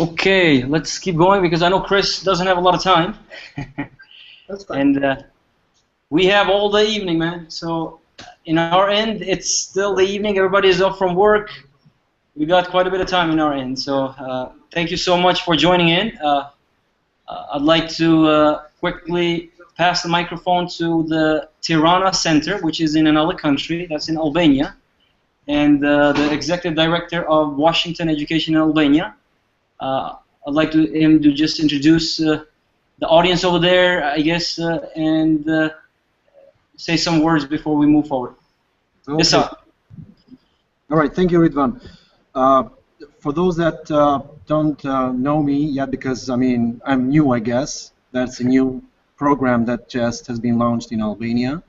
Okay, let's keep going because I know Chris doesn't have a lot of time. That's fine. And we have all the evening, man. So in our end, it's still the evening. Everybody is off from work. We got quite a bit of time in our end. So thank you so much for joining in. I'd like to quickly pass the microphone to the Tirana Center, which is in another country. That's in Albania. And the executive director of Washington Education in Albania. I'd like him to just introduce the audience over there, I guess, and say some words before we move forward. Okay. Yes, sir. All right, thank you, Ridvan. For those that don't know me yet, because I mean I'm new, I guess. That's a new program that just has been launched in Albania.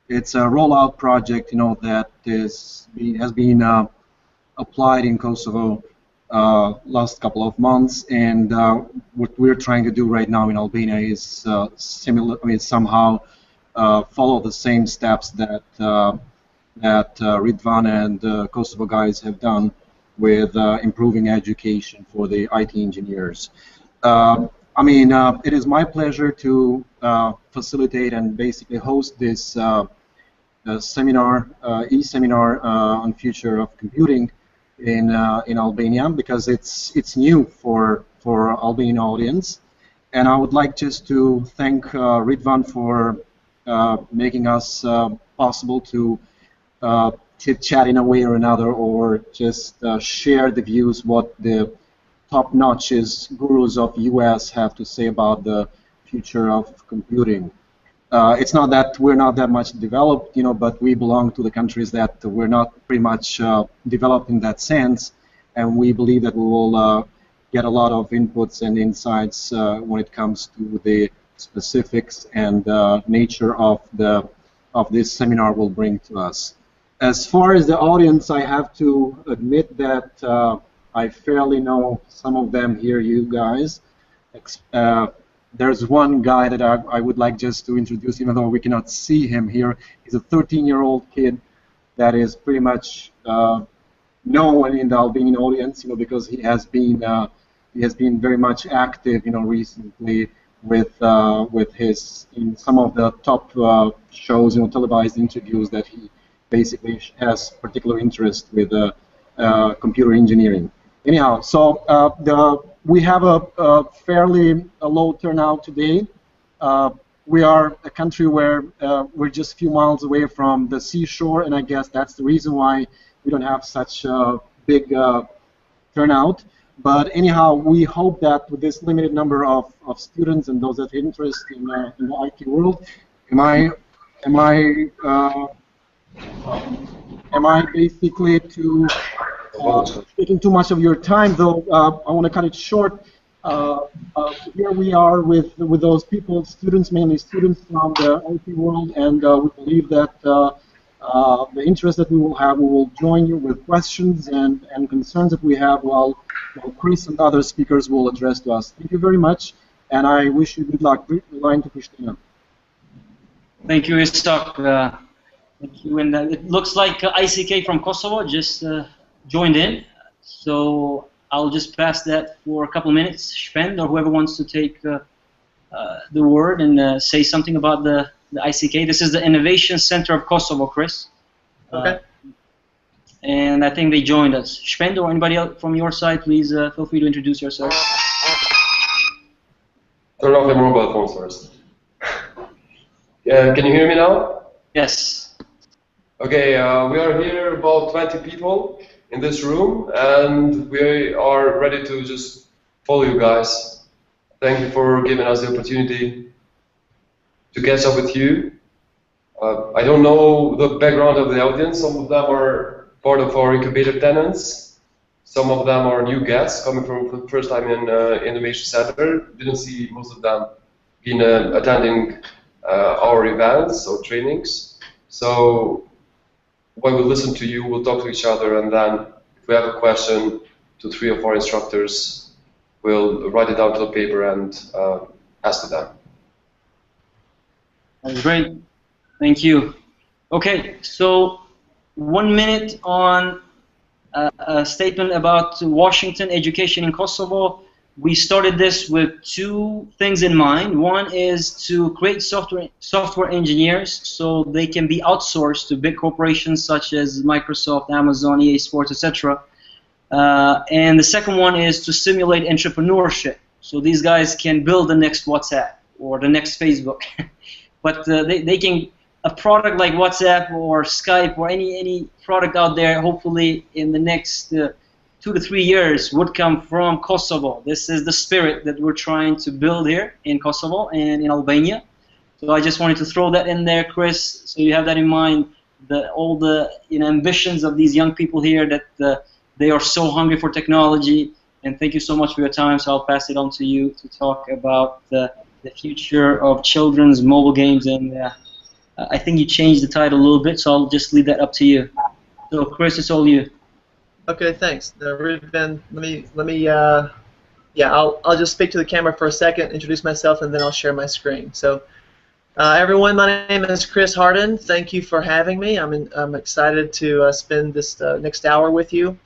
It's a rollout project, that has been applied in Kosovo last couple of months, and what we're trying to do right now in Albania is similar. I mean, somehow follow the same steps that Ridvan and Kosovo guys have done with improving education for the IT engineers. I mean, it is my pleasure to facilitate and basically host this seminar, e-seminar on future of computing in Albania, because it's new for Albanian audience, and I would like just to thank Ridvan for making us possible to chit-chat in a way or another, or just share the views what the top-notch gurus of US have to say about the future of computing. It's not that we're not that much developed, but we belong to the countries that we're not pretty much developed in that sense, and we believe that we will get a lot of inputs and insights when it comes to the specifics and nature of this seminar will bring to us. As far as the audience, I have to admit that I fairly know some of them here, you guys. There's one guy that I would like just to introduce, even though we cannot see him here. He's a 13-year-old kid that is pretty much known in the Albanian audience, because he has been very much active, recently with his in some of the top shows, televised interviews that he basically has particular interest with computer engineering. Anyhow, so we have a fairly low turnout today. We are a country where we're just a few miles away from the seashore, and I guess that's the reason why we don't have such a big turnout. But anyhow, we hope that with this limited number of students and those that have interest in the IT world, am I basically taking too much of your time, though? I want to cut it short. Here we are with those people, students, mainly students from the IT world, and we believe that the interest that we will join you with questions and concerns that we have while Chris and other speakers will address to us. Thank you very much, and I wish you good luck. Line to Christina. Thank you, Istok. Thank you. And it looks like ICK from Kosovo just joined in, so I'll just pass that for a couple of minutes. Spend, or whoever wants to take the word and say something about the ICK. This is the Innovation Center of Kosovo, Chris. Okay. And I think they joined us. Spend, or anybody else from your side, please feel free to introduce yourself. Turn off the mobile phones first. Can you hear me now? Yes. Okay, we are here about 20 people in this room, and we are ready to just follow you guys. Thank you for giving us the opportunity to catch up with you. I don't know the background of the audience. Some of them are part of our incubator tenants. Some of them are new guests coming for the first time in Innovation Center. Didn't see most of them been attending our events or trainings. So when we listen to you, we'll talk to each other, and then if we have a question to 3 of our instructors, we'll write it down to the paper and ask to them. That's great. Thank you. Okay, so 1 minute on a statement about Washington education in Kosovo. We started this with two things in mind. One is to create software engineers so they can be outsourced to big corporations such as Microsoft, Amazon, EA Sports, etc. And the second one is to simulate entrepreneurship. So these guys can build the next WhatsApp or the next Facebook. But they can, a product like WhatsApp or Skype or any product out there, hopefully in the next 2 to 3 years would come from Kosovo. This is the spirit that we're trying to build here in Kosovo and in Albania. So I just wanted to throw that in there, Chris, so you have that in mind. All the ambitions of these young people here, that they are so hungry for technology. And thank you so much for your time. So I'll pass it on to you to talk about the future of children's mobile games. And I think you changed the title a little bit, so I'll just leave that up to you. So Chris, it's all you. Okay, thanks. Ruben, let me yeah, I'll just speak to the camera for a second, introduce myself, and then I'll share my screen. So, everyone, my name is Chris Harden. Thank you for having me. I'm excited to spend this next hour with you.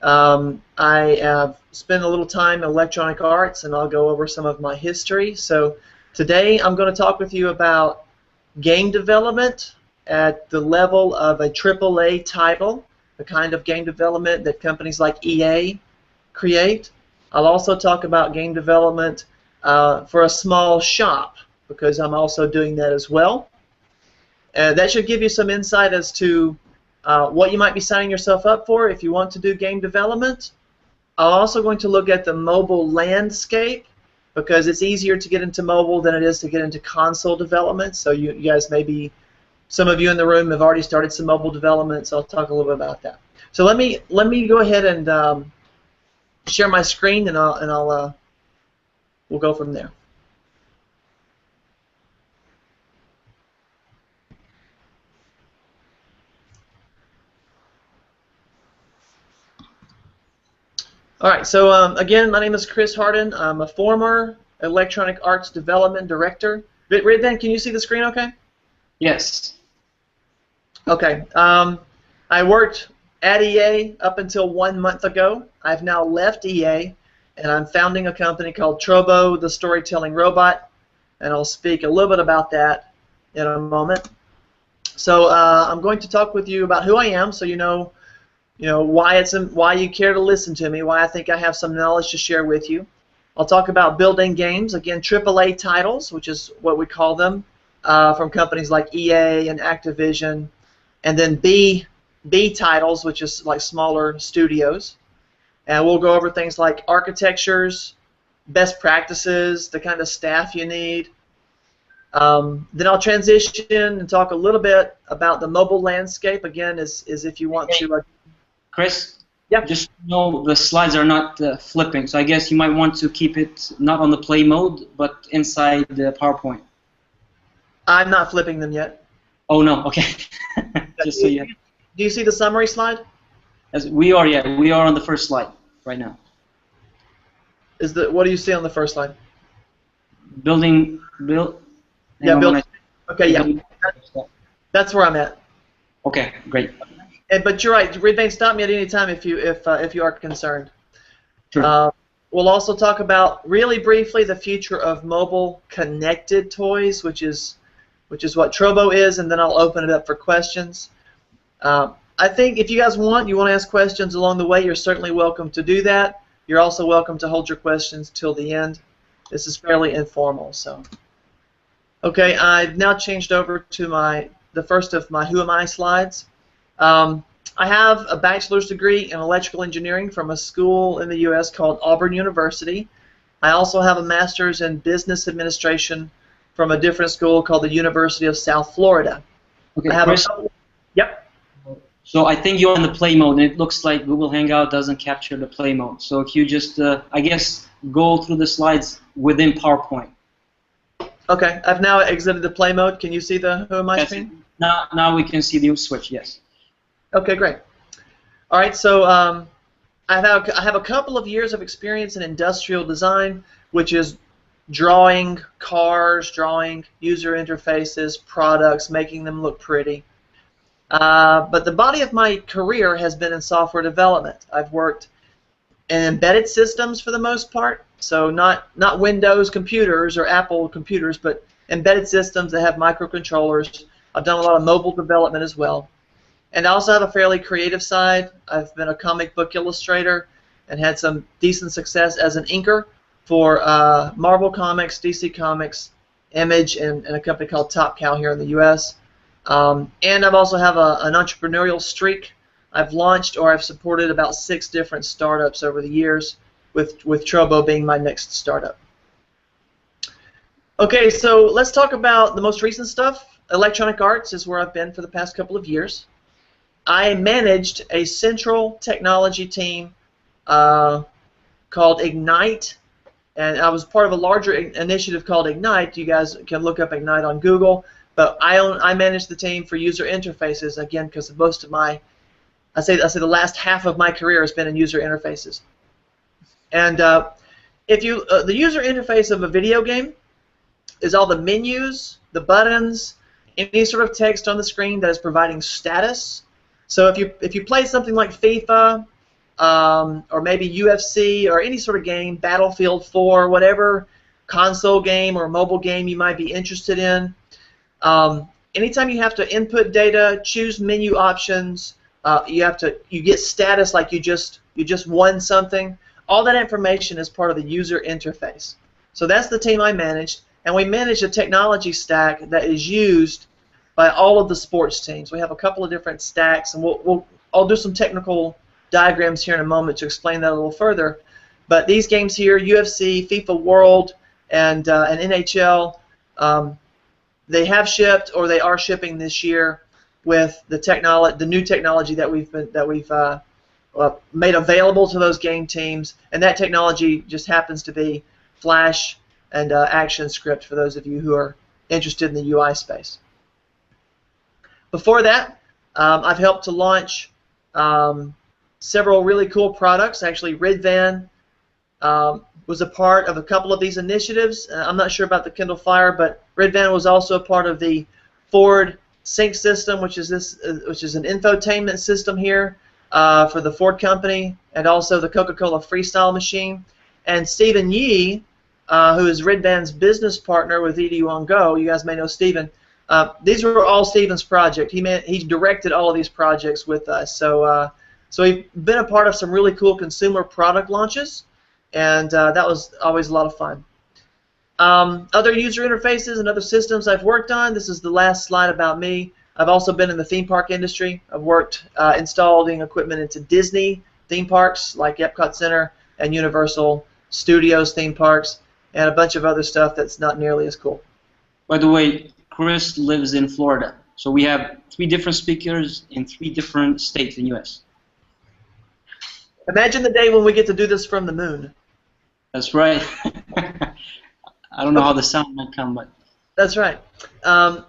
I have spent a little time in electronic arts, and I'll go over some of my history. So, today I'm going to talk with you about game development at the level of a AAA title, the kind of game development that companies like EA create. I'll also talk about game development for a small shop, because I'm also doing that as well. That should give you some insight as to what you might be signing yourself up for if you want to do game development. I'm also going to look at the mobile landscape, because it's easier to get into mobile than it is to get into console development. So you guys maybe, some of you in the room have already started some mobile development, so I'll talk a little bit about that. So let me go ahead and share my screen, and we'll go from there. All right. So again, my name is Chris Harden. I'm a former Electronic Arts Development Director. Ridvan, can you see the screen? Okay. Yes. Okay. I worked at EA up until 1 month ago. I've now left EA, and I'm founding a company called Trobo, the Storytelling Robot, and I'll speak a little bit about that in a moment. So I'm going to talk with you about who I am, so you know why you care to listen to me, why I think I have some knowledge to share with you. I'll talk about building games, again, AAA titles, which is what we call them, from companies like EA and Activision, and then B titles, which is like smaller studios. And we'll go over things like architectures, best practices, the kind of staff you need. Then I'll transition and talk a little bit about the mobile landscape, again, is if you want to... Chris? Yeah. Just know the slides are not flipping, so I guess you might want to keep it not on the play mode, but inside the PowerPoint. I'm not flipping them yet. Oh, no, okay. Just so you... Do you see the summary slide? As we are, yeah, we are on the first slide right now. What do you see on the first slide? Build. Yeah, build. Okay, yeah. That's where I'm at. Okay, great. But you're right. Ridvan, stop me at any time if you are concerned. Sure. We'll also talk about, really briefly, the future of mobile connected toys, which is what Trobo is, and then I'll open it up for questions. I think if you guys want to ask questions along the way, you're certainly welcome to do that. You're also welcome to hold your questions till the end. This is fairly informal, so. Okay, I've now changed over to the first of my Who Am I slides. I have a bachelor's degree in electrical engineering from a school in the U.S. called Auburn University. I also have a master's in business administration from a different school called the University of South Florida. Okay, I have Chris, Yep. So I think you're in the play mode, and it looks like Google Hangout doesn't capture the play mode. So if you just, I guess, go through the slides within PowerPoint. Okay, I've now exited the play mode. Can you see the Who Am I screen? Now we can see the switch, yes. Okay, great. All right, so I have a couple of years of experience in industrial design, which is drawing cars, drawing user interfaces, products, making them look pretty. But the body of my career has been in software development. I've worked in embedded systems for the most part, so not Windows computers or Apple computers, but embedded systems that have microcontrollers. I've done a lot of mobile development as well. And I also have a fairly creative side. I've been a comic book illustrator and had some decent success as an inker for Marvel Comics, DC Comics, Image, and a company called Top Cow here in the U.S. And I've also have an entrepreneurial streak. I've launched or I've supported about 6 different startups over the years, with Trobo being my next startup. Okay, so let's talk about the most recent stuff. Electronic Arts is where I've been for the past couple of years. I managed a central technology team called Ignite, and I was part of a larger initiative called Ignite. You guys can look up Ignite on Google, but I managed the team for user interfaces, again, because most of my, I say the last half of my career has been in user interfaces. And if you the user interface of a video game is all the menus, the buttons, any sort of text on the screen that is providing status. So if you play something like FIFA, or maybe UFC or any sort of game, Battlefield 4, whatever console game or mobile game you might be interested in, anytime you have to input data, choose menu options, you get status like you just won something. All that information is part of the user interface. So that's the team I managed, and we manage a technology stack that is used by all of the sports teams. We have a couple of different stacks, and I'll do some technical diagrams here in a moment to explain that a little further. But these games here, UFC, FIFA World, and NHL, they have shipped or they are shipping this year with the new technology that we've made available to those game teams, and that technology just happens to be Flash and ActionScript for those of you who are interested in the UI space. Before that, I've helped to launch several really cool products. Actually, Ridvan was a part of a couple of these initiatives. I'm not sure about the Kindle Fire, but Ridvan was also a part of the Ford Sync system, which is an infotainment system here for the Ford company, and also the Coca-Cola Freestyle machine. And Stephen Yee, who is Ridvan's business partner with EDU on Go, you guys may know Stephen. These were all Stephen's project. He directed all of these projects with us. So we've been a part of some really cool consumer product launches, and that was always a lot of fun. Other user interfaces and other systems I've worked on. This is the last slide about me. I've also been in the theme park industry. I've worked installing equipment into Disney theme parks like Epcot Center and Universal Studios theme parks, and a bunch of other stuff that's not nearly as cool. By the way, Chris lives in Florida, so we have 3 different speakers in 3 different states in the U.S. Imagine the day when we get to do this from the moon. That's right. I don't know how the sound might come, but that's right.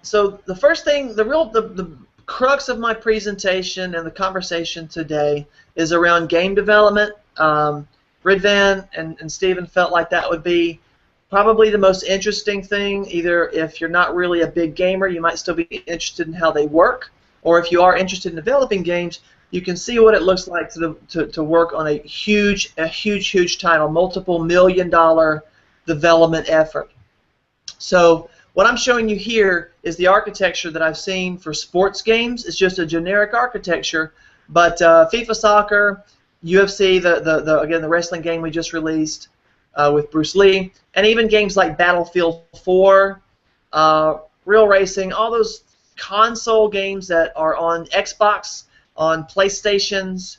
So the first thing, the crux of my presentation and the conversation today is around game development. Ridvan and Stephen felt like that would be probably the most interesting thing. Either if you're not really a big gamer, you might still be interested in how they work, or if you are interested in developing games, you can see what it looks like to work on a huge title, multiple $million development effort. So what I'm showing you here is the architecture that I've seen for sports games. It's just a generic architecture, but FIFA Soccer, UFC, again the wrestling game we just released with Bruce Lee, and even games like Battlefield 4, Real Racing, all those console games that are on Xbox, on PlayStations,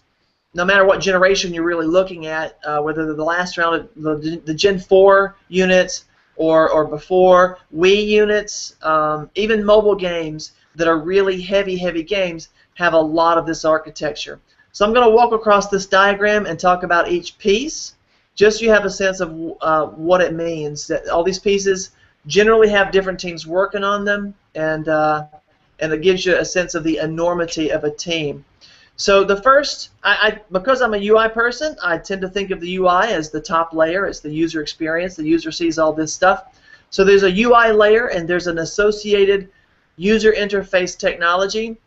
no matter what generation you're really looking at, whether they're the last round of the Gen 4 units or before, Wii units, even mobile games that are really heavy games have a lot of this architecture. So I'm going to walk across this diagram and talk about each piece, just so you have a sense of what it means. That all these pieces generally have different teams working on them, and it gives you a sense of the enormity of a team. So the first, because I'm a UI person, I tend to think of the UI as the top layer. It's the user experience. The user sees all this stuff. So there's a UI layer, and there's an associated user interface technology.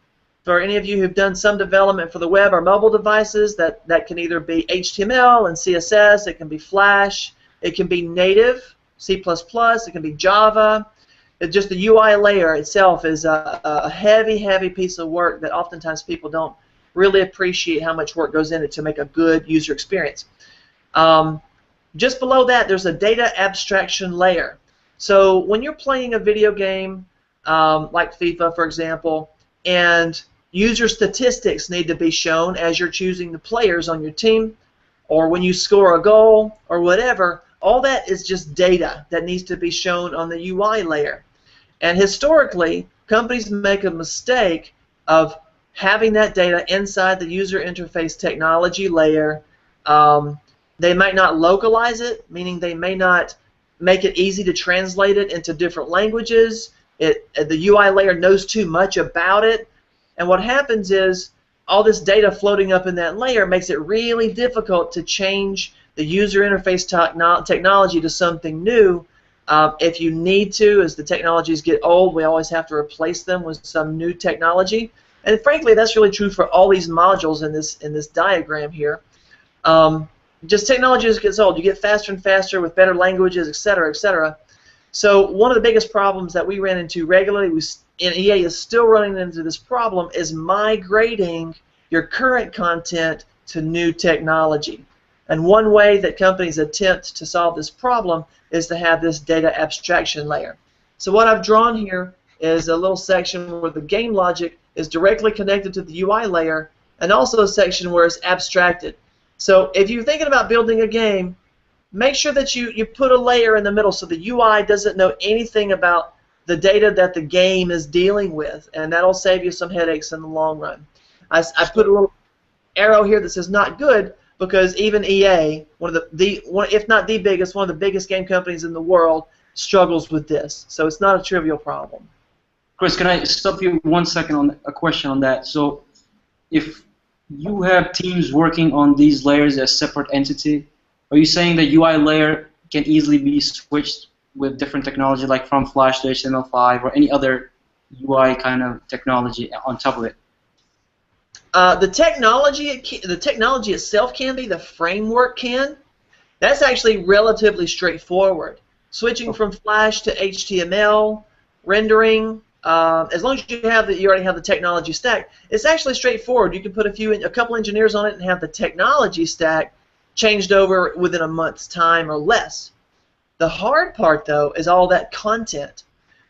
for any of you who've done some development for the web or mobile devices, that can either be HTML and CSS, it can be Flash, it can be native, C++, it can be Java. Just the UI layer itself is a heavy, heavy piece of work that oftentimes people don't really appreciate how much work goes into to make a good user experience. Just below that, there's a data abstraction layer. So when you're playing a video game, like FIFA, for example, and user statistics need to be shown as you're choosing the players on your team, or when you score a goal, or whatever, all that is just data that needs to be shown on the UI layer. And historically, companies make a mistake of having that data inside the user interface technology layer. They might not localize it, meaning they may not make it easy to translate it into different languages. The UI layer knows too much about it. And what happens is all this data floating up in that layer makes it really difficult to change the user interface technology to something new. If you need to, as the technologies get old, we always have to replace them with some new technology. And frankly, that's really true for all these modules in this diagram here. Just technology as it gets old, you get faster and faster with better languages, etc., etc. So one of the biggest problems that we ran into regularly, and EA is still running into this problem, is migrating your current content to new technology. And one way that companies attempt to solve this problem is to have this data abstraction layer. So what I've drawn here is a little section where the game logic is directly connected to the UI layer, and also a section where it's abstracted. So if you're thinking about building a game, make sure that you put a layer in the middle so the UI doesn't know anything about the data that the game is dealing with, and that'll save you some headaches in the long run. I put a little arrow here that says not good, because even EA, if not the biggest, one of the biggest game companies in the world, struggles with this. So it's not a trivial problem. Chris, can I stop you 1 second on a question on that? So if you have teams working on these layers as separate entity, are you saying the UI layer can easily be switched with different technology, like from Flash to HTML5 or any other UI kind of technology on top of it? The technology itself can be, the framework can. That's actually relatively straightforward. Switching from Flash to HTML, rendering, as long as you already have the technology stack, it's actually straightforward. You can put a couple engineers on it and have the technology stack changed over within a month's time or less. The hard part, though, is all that content.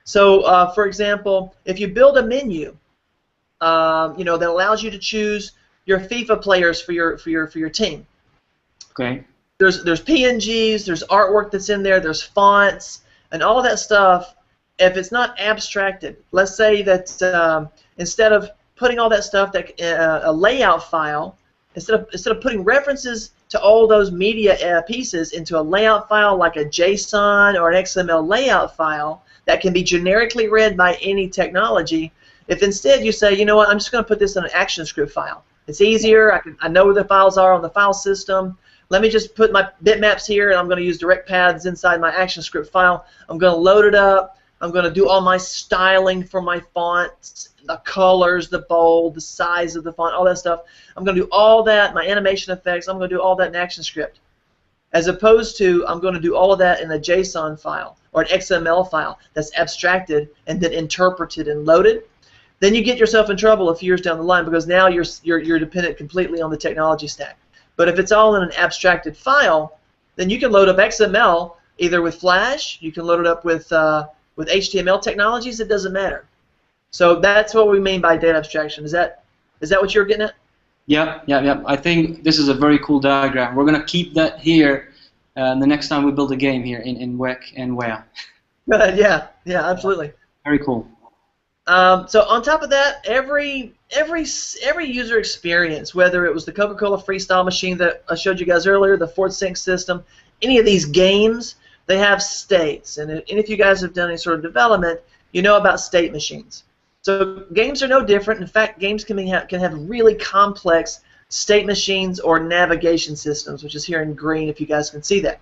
So, for example, if you build a menu, that allows you to choose your FIFA players for your team. Okay. There's PNGs, there's artwork that's in there, there's fonts, and all that stuff. If it's not abstracted, let's say that instead of putting all that stuff, a layout file, instead of putting references to all those media pieces into a layout file like a JSON or an XML layout file that can be generically read by any technology, if instead you say, you know what, I'm just going to put this in an ActionScript file. It's easier. I know where the files are on the file system. Let me just put my bitmaps here, and I'm going to use direct paths inside my ActionScript file. I'm going to load it up. I'm going to do all my styling for my fonts, the colors, the bold, the size of the font, all that stuff. I'm going to do all that, my animation effects. I'm going to do all that in ActionScript. As opposed to, I'm going to do all of that in a JSON file or an XML file that's abstracted and then interpreted and loaded. Then you get yourself in trouble a few years down the line, because now you're dependent completely on the technology stack. But if it's all in an abstracted file, then you can load up XML either with Flash, you can load it up with HTML technologies. It doesn't matter. So that's what we mean by data abstraction. Is that what you're getting at? Yeah. I think this is a very cool diagram. We're gonna keep that here the next time we build a game here in WEC and WEA. Good. Yeah, absolutely. Very cool. So on top of that, every user experience, whether it was the Coca-Cola Freestyle machine that I showed you guys earlier, the Ford Sync system, any of these games, they have states. And if you guys have done any sort of development, you know about state machines. So games are no different. In fact, games can have really complex state machines or navigation systems, which is here in green if you guys can see that.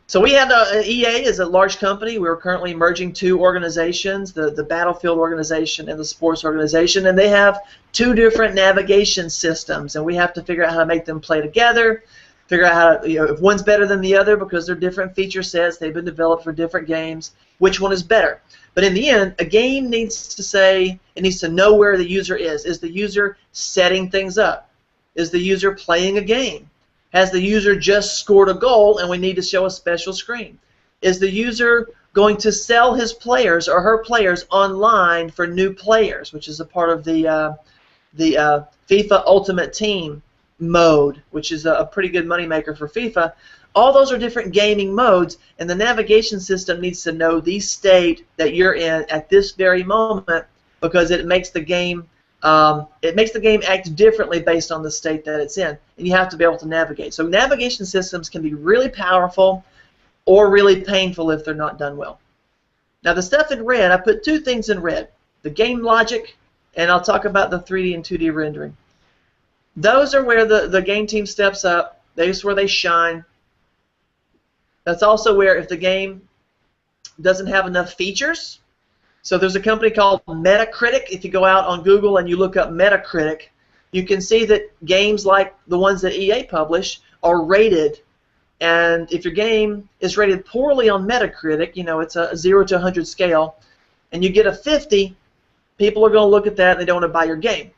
So we had EA is a large company. We're currently merging two organizations, the Battlefield organization and the sports organization, and they have two different navigation systems, and we have to figure out how to make them play together, figure out how to, if one's better than the other because they're different feature sets, they've been developed for different games, which one is better. But in the end, a game needs to say, it needs to know where the user is. Is the user setting things up? Is the user playing a game? Has the user just scored a goal and we need to show a special screen? Is the user going to sell his players or her players online for new players, which is a part of the FIFA Ultimate Team mode, which is a pretty good moneymaker for FIFA? All those are different gaming modes, and the navigation system needs to know the state that you're in at this very moment because it makes the game act differently based on the state that it's in, and you have to be able to navigate. So navigation systems can be really powerful or really painful if they're not done well. Now the stuff in red, I put two things in red: the game logic, and I'll talk about the 3D and 2D rendering. Those are where the game team steps up. That's where they shine. That's also where if the game doesn't have enough features. So there's a company called Metacritic. If you go out on Google and you look up Metacritic, you can see that games like the ones that EA publish are rated. And if your game is rated poorly on Metacritic, it's a 0 to 100 scale, and you get a 50, people are going to look at that and they don't want to buy your game.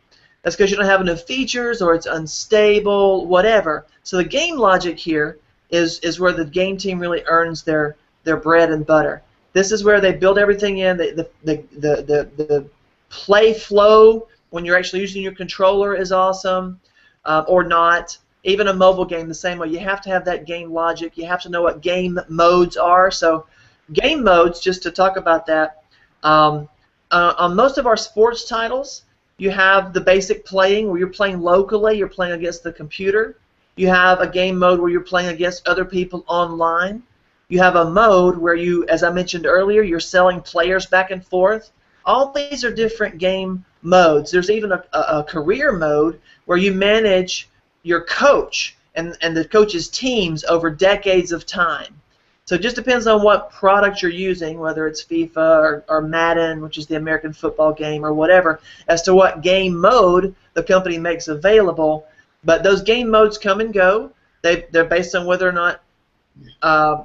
That's because you don't have enough features or it's unstable, whatever. So the game logic here is where the game team really earns their bread and butter. This is where they build everything in. The play flow when you're actually using your controller is awesome, or not. Even a mobile game the same way. You have to have that game logic. You have to know what game modes are. So game modes, just to talk about that, on most of our sports titles, you have the basic playing where you're playing locally, you're playing against the computer. You have a game mode where you're playing against other people online. You have a mode where you, as I mentioned earlier, you're selling players back and forth. All these are different game modes. There's even a career mode where you manage your coach and the coach's teams over decades of time. So it just depends on what product you're using, whether it's FIFA or Madden, which is the American football game, or whatever, as to what game mode the company makes available. But those game modes come and go. They're based on whether or not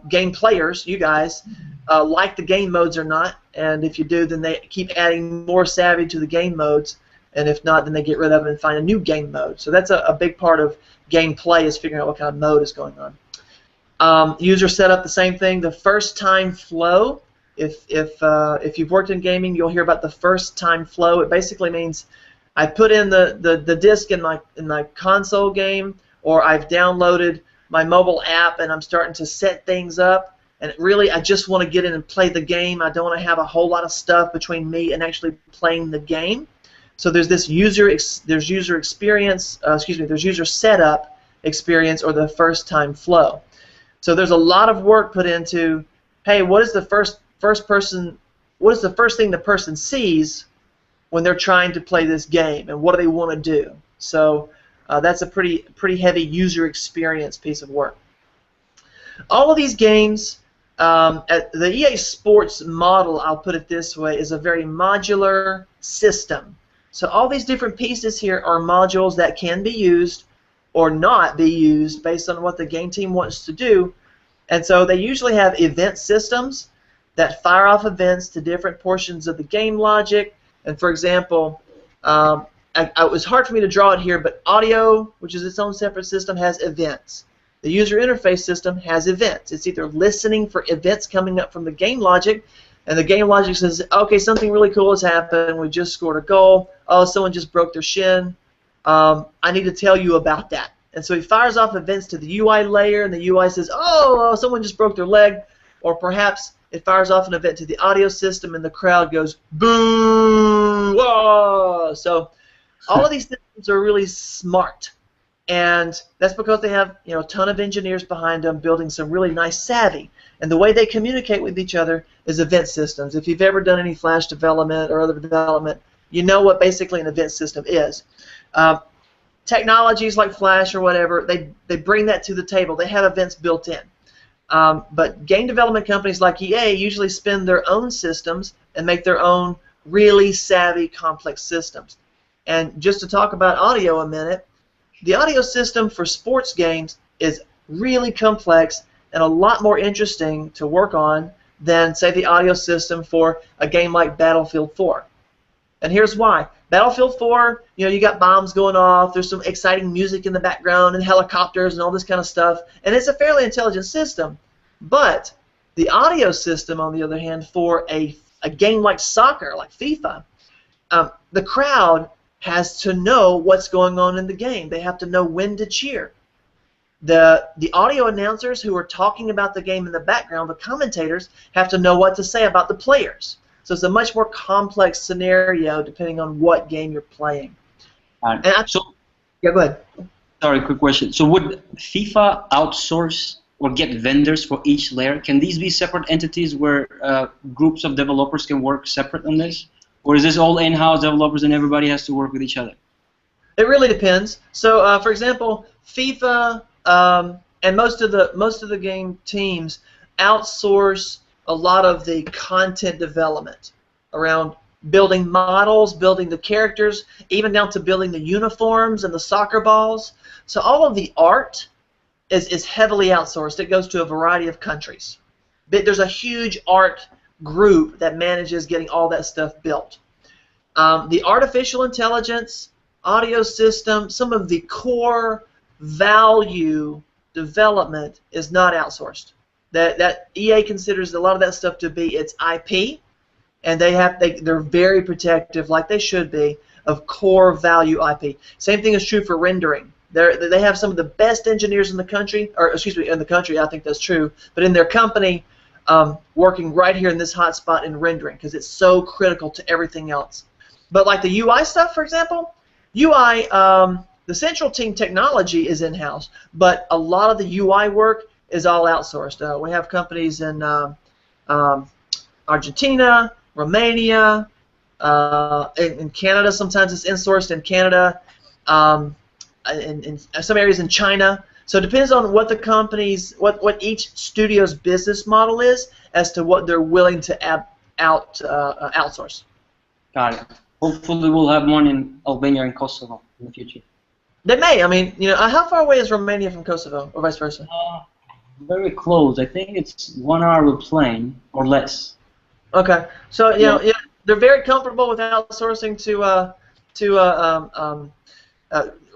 game players, you guys, like the game modes or not. And if you do, then they keep adding more savvy to the game modes. And if not, then they get rid of it and find a new game mode. So that's a big part of gameplay, is figuring out what kind of mode is going on. User setup, the same thing. The first time flow. If you've worked in gaming, you'll hear about the first time flow. It basically means I put in the disc in my console game, or I've downloaded my mobile app and I'm starting to set things up. And really, I just want to get in and play the game. I don't want to have a whole lot of stuff between me and actually playing the game. So there's this user experience. There's user setup experience, or the first time flow. So there's a lot of work put into, hey, what is the first thing the person sees when they're trying to play this game, and what do they want to do? So that's a pretty heavy user experience piece of work. All of these games, the EA Sports model, I'll put it this way, is a very modular system. So all these different pieces here are modules that can be used or not be used based on what the game team wants to do. And so they usually have event systems that fire off events to different portions of the game logic. And for example, it was hard for me to draw it here, but audio, which is its own separate system, has events. The user interface system has events. It's either listening for events coming up from the game logic, and the game logic says, okay, something really cool has happened. We just scored a goal. Oh, someone just broke their shin. I need to tell you about that. And so he fires off events to the UI layer, and the UI says, oh, someone just broke their leg. Or perhaps it fires off an event to the audio system, and the crowd goes, boo! Whoa! So all of these systems are really smart. And that's because they have a ton of engineers behind them building some really nice savvy. And the way they communicate with each other is event systems. If you've ever done any Flash development or other development, you know what basically an event system is. Technologies like Flash or whatever, they bring that to the table. They have events built in. But game development companies like EA usually spin their own systems and make their own really savvy, complex systems. And just to talk about audio a minute, the audio system for sports games is really complex and a lot more interesting to work on than, say, the audio system for a game like Battlefield 4. And here's why. Battlefield 4, you got bombs going off, there's some exciting music in the background and helicopters and all this kind of stuff, and it's a fairly intelligent system. But the audio system, on the other hand, for a game like soccer, like FIFA, the crowd has to know what's going on in the game. They have to know when to cheer. The audio announcers who are talking about the game in the background, the commentators, have to know what to say about the players. So it's a much more complex scenario depending on what game you're playing. Yeah, go ahead. Sorry, quick question. So would FIFA outsource or get vendors for each layer? Can these be separate entities where groups of developers can work separate on this? Or is this all in-house developers and everybody has to work with each other? It really depends. So, for example, FIFA and most of the game teams outsource a lot of the content development around building models, building the characters, even down to building the uniforms and the soccer balls. So all of the art is heavily outsourced. It goes to a variety of countries. There's a huge art group that manages getting all that stuff built. The artificial intelligence, audio system, some of the core value development is not outsourced. That EA considers a lot of that stuff to be its IP, and they're very protective, like they should be, of core value IP. Same thing is true for rendering. They have some of the best engineers in the country, or excuse me, in the country. I think that's true, but in their company, working right here in this hot spot in rendering because it's so critical to everything else. But like the UI stuff, for example, UI, the central team technology is in-house, but a lot of the UI work is all outsourced. We have companies in Argentina, Romania, in Canada. Sometimes it's insourced in Canada, in some areas in China. So it depends on what the company's, what each studio's business model is as to what they're willing to outsource. Got it. Hopefully we'll have one in Albania and Kosovo in the future. They may. I mean, how far away is Romania from Kosovo, or vice versa? Very close. I think it's 1 hour with plane or less. Okay. So they're very comfortable with outsourcing to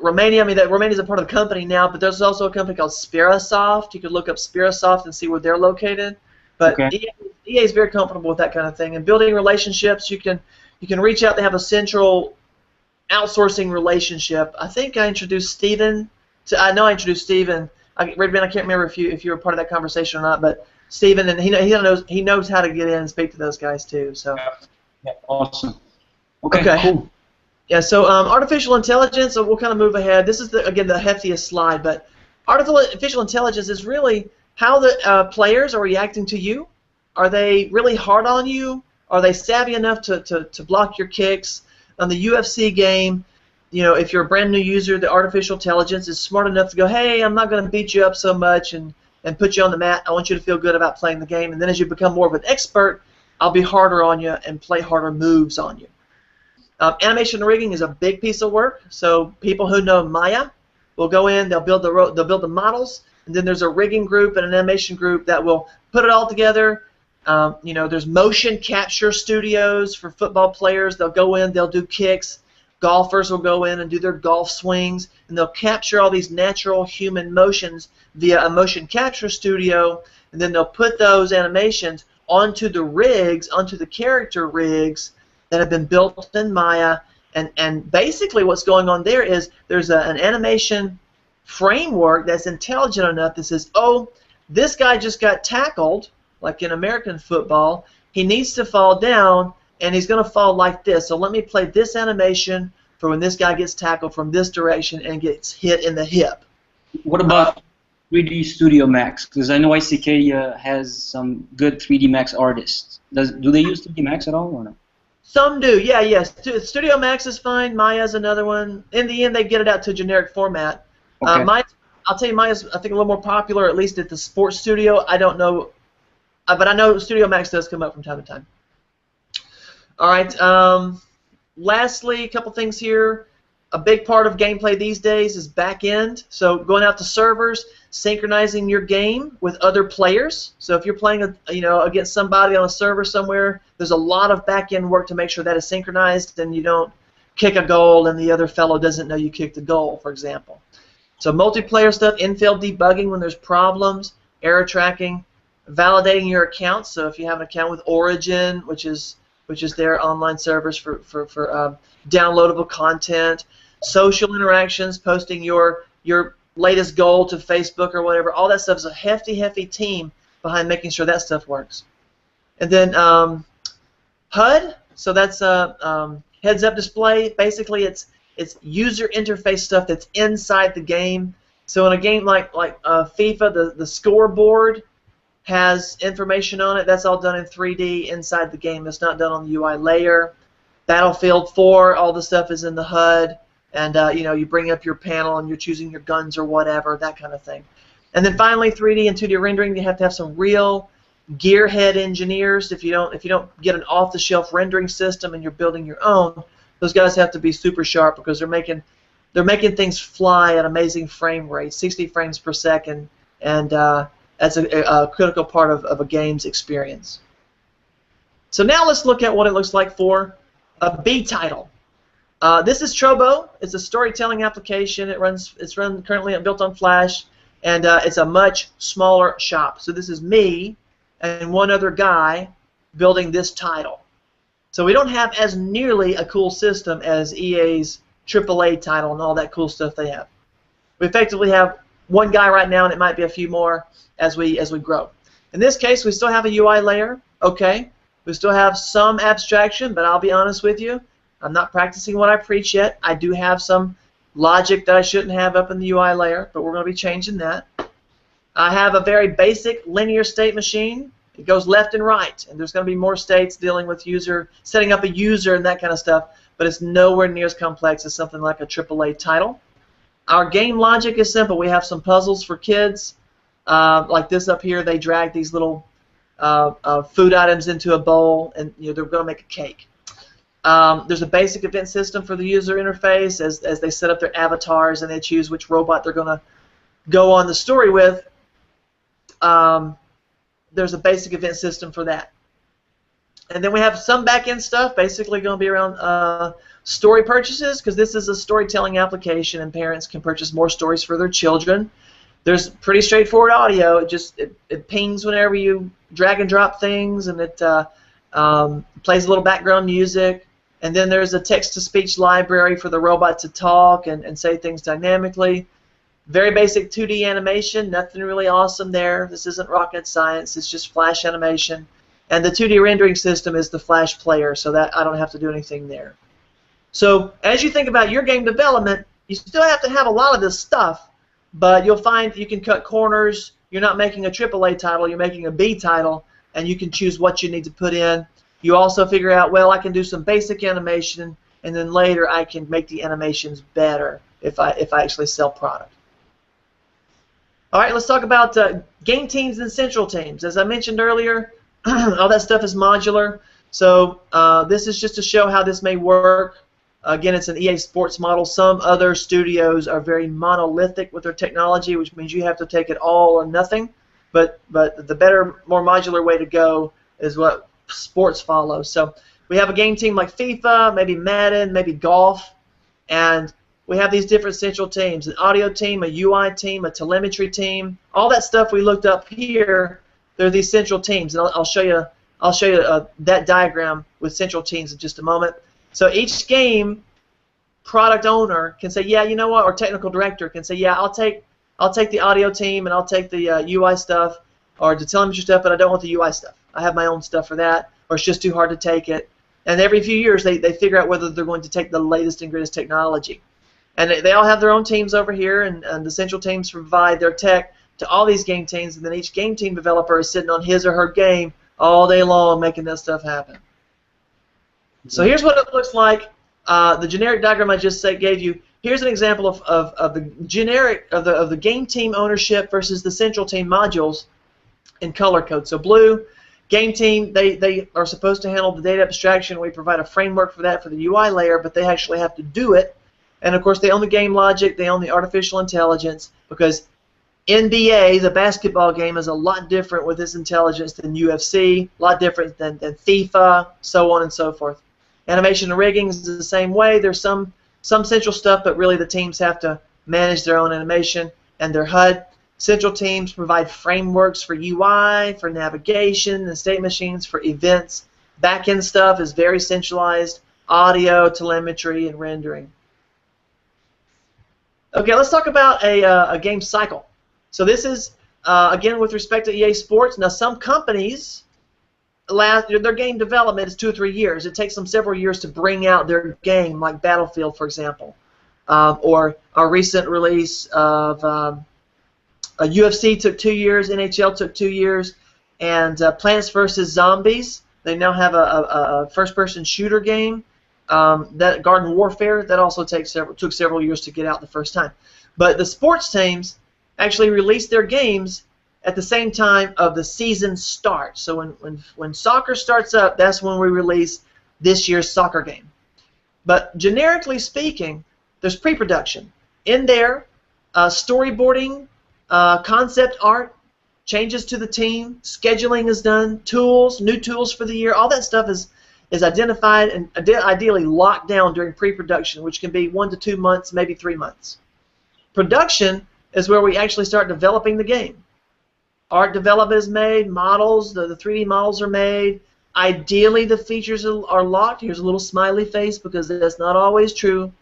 Romania. I mean, Romania is a part of the company now, but there's also a company called Spirasoft. You could look up Spirasoft and see where they're located. But okay. EA is very comfortable with that kind of thing. And building relationships, you can reach out. They have a central outsourcing relationship. I think I introduced Steven. I know I introduced Steven. Redman, I can't remember if you were part of that conversation or not, but Steven, and he knows how to get in and speak to those guys too. So. Yeah. Awesome. Okay. Cool. Yeah. So artificial intelligence. So we'll kind of move ahead. This is again the heftiest slide, but artificial intelligence is really how the players are reacting to you. Are they really hard on you? Are they savvy enough to block your kicks? On the UFC game, if you're a brand new user, the artificial intelligence is smart enough to go, hey, I'm not going to beat you up so much and put you on the mat. I want you to feel good about playing the game. And then as you become more of an expert, I'll be harder on you and play harder moves on you. Animation rigging is a big piece of work. So people who know Maya will go in, they'll build the models, and then there's a rigging group and an animation group that will put it all together. There's motion capture studios for football players. They'll go in, they'll do kicks. Golfers will go in and do their golf swings, and they'll capture all these natural human motions via a motion capture studio, and then they'll put those animations onto the rigs, onto the character rigs that have been built in Maya. And basically what's going on there is there's an animation framework that's intelligent enough that says, oh, this guy just got tackled, like in American football, he needs to fall down, and he's going to fall like this. So let me play this animation for when this guy gets tackled from this direction and gets hit in the hip. What about 3D Studio Max? Because I know ICK has some good 3D Max artists. Do they use 3D Max at all or no? Some do, yes. Studio Max is fine. Maya's another one. In the end, they get it out to a generic format. Okay. I'll tell you mine is, I think, a little more popular, at least at the sports studio. I don't know, but I know Studio Max does come up from time to time. All right. Lastly, a couple things here. A big part of gameplay these days is back end. So going out to servers, synchronizing your game with other players. So if you're playing, against somebody on a server somewhere, there's a lot of back end work to make sure that is synchronized, and you don't kick a goal and the other fellow doesn't know you kicked a goal, for example. So multiplayer stuff, in-field debugging when there's problems, error tracking, validating your account. So if you have an account with Origin, which is their online servers for downloadable content, social interactions, posting your latest goal to Facebook or whatever, all that stuff is a hefty team behind making sure that stuff works. And then HUD, so that's heads-up display. Basically, it's user interface stuff that's inside the game. So in a game like FIFA, the scoreboard has information on it. That's all done in 3D inside the game. It's not done on the UI layer. Battlefield 4, all the stuff is in the HUD, and you bring up your panel and you're choosing your guns or whatever, that kind of thing. And then finally, 3D and 2D rendering. You have to have some real gearhead engineers. If you don't get an off-the-shelf rendering system and you're building your own, those guys have to be super sharp because they're making things fly at amazing frame rates, 60 frames per second, and that's a critical part of a game's experience. So now let's look at what it looks like for a B title. This is Trobo. It's a storytelling application. It's currently built on Flash, and it's a much smaller shop. So this is me and one other guy building this title. So we don't have as nearly a cool system as EA's AAA title and all that cool stuff they have. We effectively have one guy right now, and it might be a few more as we grow. In this case, we still have a UI layer. Okay. We still have some abstraction, but I'll be honest with you, I'm not practicing what I preach yet. I do have some logic that I shouldn't have up in the UI layer, but we're going to be changing that. I have a very basic linear state machine. It goes left and right, and there's going to be more states dealing with setting up a user and that kind of stuff, but it's nowhere near as complex as something like a AAA title. Our game logic is simple. We have some puzzles for kids, like this up here. They drag these little food items into a bowl, and they're going to make a cake. There's a basic event system for the user interface as they set up their avatars and they choose which robot they're going to go on the story with. There's a basic event system for that. And then we have some back-end stuff, basically going to be around story purchases, because this is a storytelling application and parents can purchase more stories for their children. There's pretty straightforward audio. It pings whenever you drag and drop things, and it plays a little background music. And then there's a text-to-speech library for the robot to talk and say things dynamically. Very basic 2D animation, nothing really awesome there. This isn't rocket science, it's just Flash animation. And the 2D rendering system is the Flash player, so that I don't have to do anything there. So as you think about your game development, you still have to have a lot of this stuff, but you'll find you can cut corners. You're not making a AAA title, you're making a B title, and you can choose what you need to put in. You also figure out, well, I can do some basic animation, and then later I can make the animations better if I actually sell product. All right, let's talk about game teams and central teams. As I mentioned earlier, all that stuff is modular. So this is just to show how this may work. Again, it's an EA Sports model. Some other studios are very monolithic with their technology, which means you have to take it all or nothing. But the better, more modular way to go is what sports follows. So we have a game team like FIFA, maybe Madden, maybe golf, and we have these different central teams: an audio team, a UI team, a telemetry team. All that stuff we looked up here, they're these central teams, and I'll show you that diagram with central teams in just a moment. So each game product owner can say, yeah, you know what, or technical director can say, yeah, I'll take the audio team and I'll take the UI stuff or the telemetry stuff, but I don't want the UI stuff. I have my own stuff for that, or it's just too hard to take it. And every few years they figure out whether they're going to take the latest and greatest technology. And they all have their own teams over here, and the central teams provide their tech to all these game teams, and then each game team developer is sitting on his or her game all day long making that stuff happen. So here's what it looks like. The generic diagram I just gave you. here's an example of the generic of the game team ownership versus the central team modules in color code. So blue, game team, they are supposed to handle the data abstraction. We provide a framework for that for the UI layer, but they actually have to do it. And of course, they own the game logic, they own the artificial intelligence, because NBA, the basketball game, is a lot different with its intelligence than UFC, a lot different than FIFA, so on and so forth. Animation and rigging is the same way. There's some central stuff, but really the teams have to manage their own animation and their HUD. Central teams provide frameworks for UI, for navigation, and state machines for events. Back-end stuff is very centralized, audio, telemetry, and rendering. Okay, let's talk about a game cycle. So this is, again, with respect to EA Sports. Now, some companies, their game development is 2 or 3 years. It takes them several years to bring out their game, like Battlefield, for example. Or a recent release of UFC took 2 years, NHL took 2 years, and Plants vs. Zombies, they now have a first-person shooter game. That Garden Warfare, that also took several years to get out the first time. But the sports teams actually release their games at the same time of the season starts. So when soccer starts up, that's when we release this year's soccer game. But generically speaking, there's pre-production. In there, storyboarding, concept art, changes to the team, scheduling is done, tools, new tools for the year, all that stuff is identified and ideally locked down during pre-production, which can be 1 to 2 months, maybe 3 months. Production is where we actually start developing the game. Art development is made, models, the 3D models are made. Ideally, the features are locked. Here's a little smiley face because that's not always true.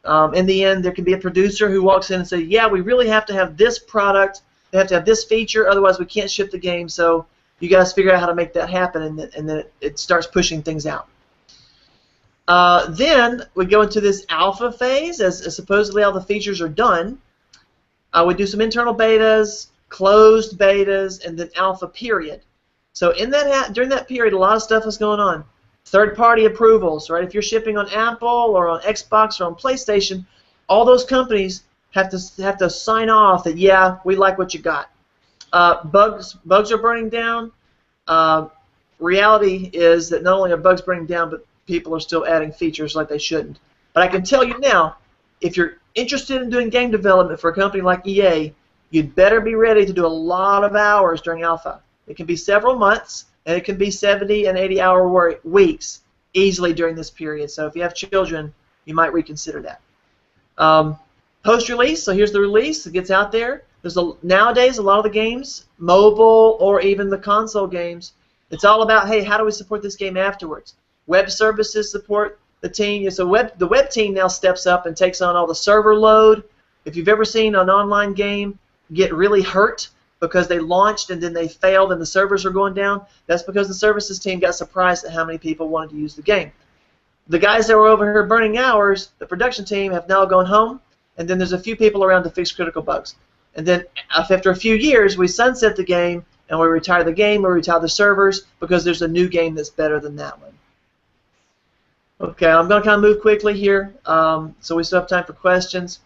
In the end, there can be a producer who walks in and says, yeah, we really have to have this product, they have to have this feature, otherwise we can't ship the game, so you guys figure out how to make that happen, and then it starts pushing things out. Then we go into this alpha phase, as supposedly all the features are done. We do some internal betas, closed betas, and then alpha period. So in that during that period, a lot of stuff is going on. Third-party approvals, right? If you're shipping on Apple or on Xbox or on PlayStation, all those companies have to sign off that, yeah, we like what you got. Bugs are burning down. Reality is that not only are bugs burning down, but people are still adding features like they shouldn't. But I can tell you now, if you're interested in doing game development for a company like EA, you'd better be ready to do a lot of hours during alpha. It can be several months, and it can be 70 and 80-hour weeks easily during this period. So if you have children, you might reconsider that. Post-release, so here's the release. It gets out there. Nowadays, a lot of the games, mobile or even the console games, it's all about, hey, how do we support this game afterwards? Web services support the team. So the web team now steps up and takes on all the server load. If you've ever seen an online game get really hurt because they launched and then they failed and the servers are going down, that's because the services team got surprised at how many people wanted to use the game. The guys that were over here burning hours, the production team, have now gone home, and then there's a few people around to fix critical bugs. And then after a few years, we sunset the game, and we retire the game, we retire the servers, because there's a new game that's better than that one. Okay, I'm going to kind of move quickly here, so we still have time for questions.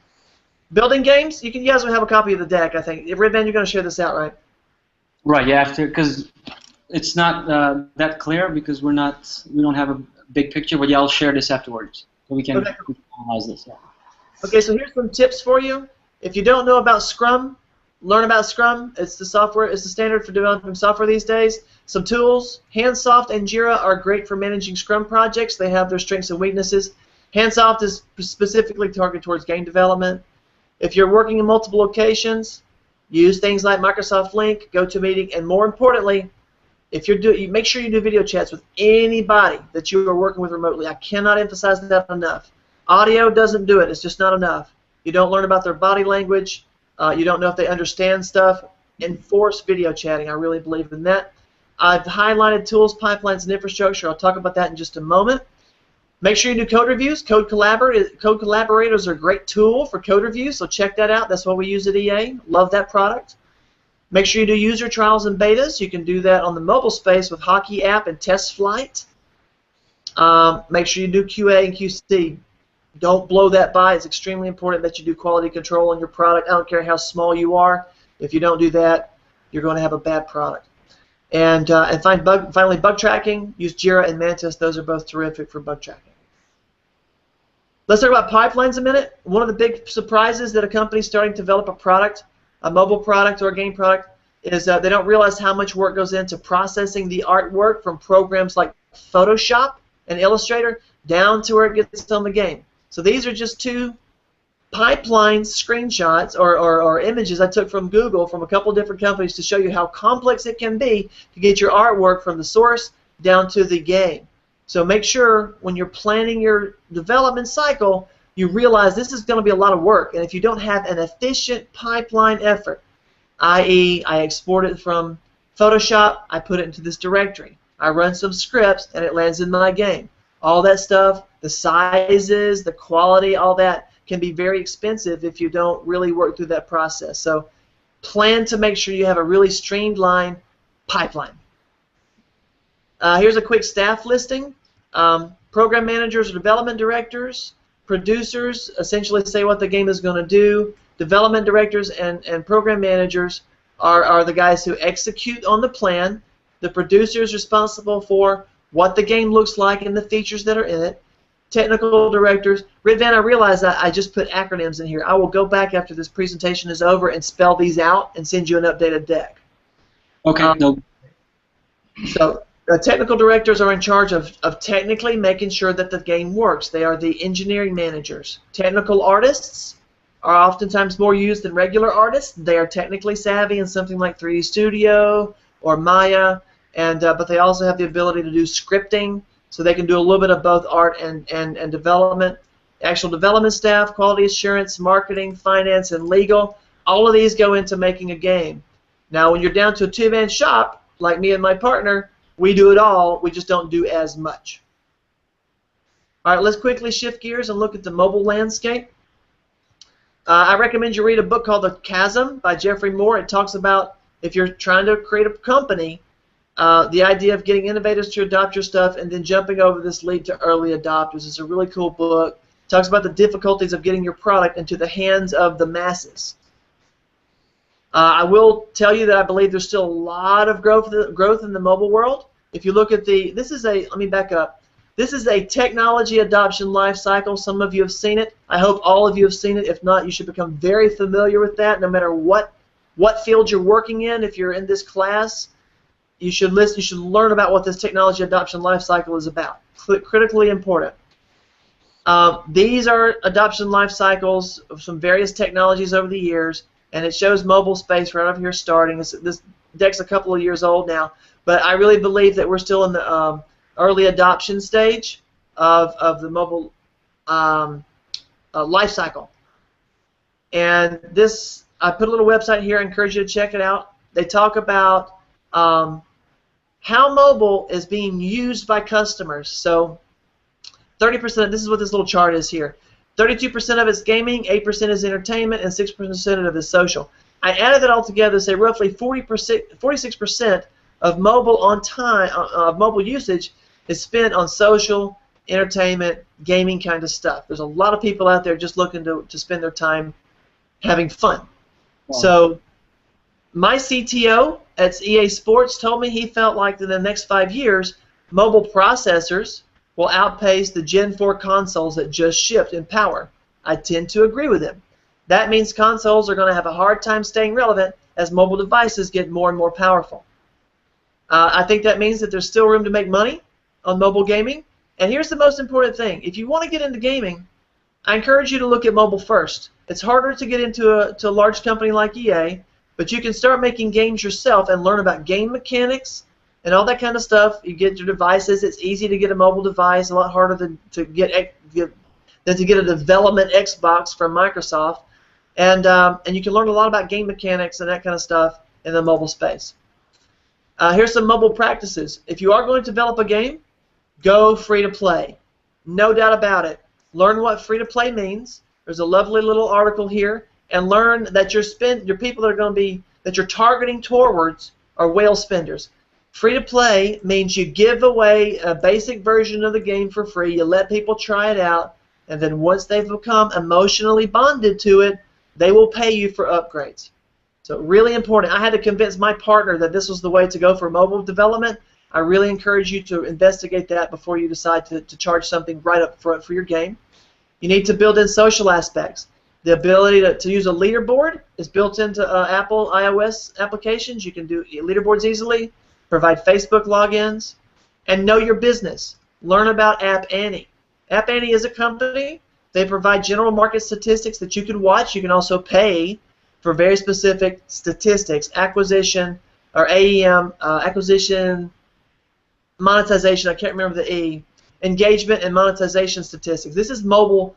Building games, you guys will have a copy of the deck, I think. Redman, you're going to share this out, right? Right, yeah, because it's not that clear because we don't have a big picture, but yeah, I'll share this afterwards so we can analyze this. Yeah. Okay, so here's some tips for you. If you don't know about Scrum, learn about Scrum. It's the software. It's the standard for developing software these days. Some tools. Handsoft and Jira are great for managing Scrum projects. They have their strengths and weaknesses. Handsoft is specifically targeted towards game development. If you're working in multiple locations, use things like Microsoft Link, GoToMeeting, and more importantly, if make sure you do video chats with anybody that you are working with remotely. I cannot emphasize that enough. Audio doesn't do it. It's just not enough. You don't learn about their body language. You don't know if they understand stuff. Enforce video chatting. I really believe in that. I've highlighted tools, pipelines, and infrastructure. I'll talk about that in just a moment. Make sure you do code reviews. Code collaborators are a great tool for code reviews, so check that out. That's what we use at EA. Love that product. Make sure you do user trials and betas. You can do that on the mobile space with Hockey app and Test Flight. Make sure you do QA and QC. Don't blow that by. It's extremely important that you do quality control on your product. I don't care how small you are. If you don't do that, you're going to have a bad product. And finally, bug tracking. Use Jira and Mantis. Those are both terrific for bug tracking. Let's talk about pipelines a minute. One of the big surprises that a company's starting to develop a product, a mobile product or a game product, is they don't realize how much work goes into processing the artwork from programs like Photoshop and Illustrator down to where it gets on the game. So these are just two pipeline screenshots or images I took from Google from a couple different companies to show you how complex it can be to get your artwork from the source down to the game. So make sure when you're planning your development cycle, you realize this is going to be a lot of work. And if you don't have an efficient pipeline effort, i.e. I export it from Photoshop, I put it into this directory. I run some scripts, and it lands in my game. All that stuff, the sizes, the quality, all that can be very expensive if you don't really work through that process. So plan to make sure you have a really streamlined pipeline. Here's a quick staff listing. Program managers or development directors, producers essentially say what the game is going to do. Development directors and program managers are the guys who execute on the plan. The producers responsible for what the game looks like and the features that are in it. Technical directors. Ridvan, I realize that I just put acronyms in here. I will go back after this presentation is over and spell these out and send you an updated deck. Okay. So technical directors are in charge of technically making sure that the game works. They are the engineering managers. Technical artists are oftentimes more used than regular artists. They are technically savvy in something like 3D Studio or Maya, but they also have the ability to do scripting, so they can do a little bit of both art and development. Actual development staff, quality assurance, marketing, finance, and legal, all of these go into making a game. Now, when you're down to a two-man shop, like me and my partner, we do it all, we just don't do as much. All right, let's quickly shift gears and look at the mobile landscape. I recommend you read a book called The Chasm by Jeffrey Moore. It talks about if you're trying to create a company, the idea of getting innovators to adopt your stuff and then jumping over this lead to early adopters. It's a really cool book. It talks about the difficulties of getting your product into the hands of the masses. I will tell you that I believe there's still a lot of growth in the mobile world. If you look at let me back up. This is a technology adoption life cycle. Some of you have seen it. I hope all of you have seen it. If not, you should become very familiar with that. No matter what field you're working in, if you're in this class, you should listen. You should learn about what this technology adoption life cycle is about. Critically important. These are adoption life cycles of some various technologies over the years, and it shows mobile space right over here starting. This deck's a couple of years old now, but I really believe that we're still in the early adoption stage of the mobile life cycle. And this, I put a little website here. I encourage you to check it out. They talk about how mobile is being used by customers. So 30%, this is what this little chart is here. 32% of it's gaming, 8% is entertainment, and 6% of it is social. I added that all together to say roughly 46% of mobile usage is spent on social, entertainment, gaming kind of stuff. There's a lot of people out there just looking to spend their time having fun. Wow. So my CTO at EA Sports told me he felt like in the next 5 years, mobile processors will outpace the Gen 4 consoles that just shipped in power. I tend to agree with him. That means consoles are going to have a hard time staying relevant as mobile devices get more and more powerful. I think that means that there's still room to make money on mobile gaming. And here's the most important thing. If you want to get into gaming, I encourage you to look at mobile first. It's harder to get into a large company like EA, but you can start making games yourself and learn about game mechanics and all that kind of stuff. You get your devices. It's easy to get a mobile device, a lot harder than to get a development Xbox from Microsoft. And you can learn a lot about game mechanics and that kind of stuff in the mobile space. Here's some mobile practices. If you are going to develop a game, go free to play. No doubt about it. Learn what free to play means. There's a lovely little article here, and learn that your people that are going to be that you're targeting towards are whale spenders. Free to play means you give away a basic version of the game for free. You let people try it out. and then once they've become emotionally bonded to it, they will pay you for upgrades. So really important. I had to convince my partner that this was the way to go for mobile development. I really encourage you to investigate that before you decide to charge something right up front for your game. You need to build in social aspects. The ability to use a leaderboard is built into Apple iOS applications. You can do leaderboards easily, provide Facebook logins, and know your business. Learn about App Annie. App Annie is a company. They provide general market statistics that you can watch. You can also pay for very specific statistics, acquisition or AEM, acquisition, monetization, I can't remember the E, engagement and monetization statistics. This is mobile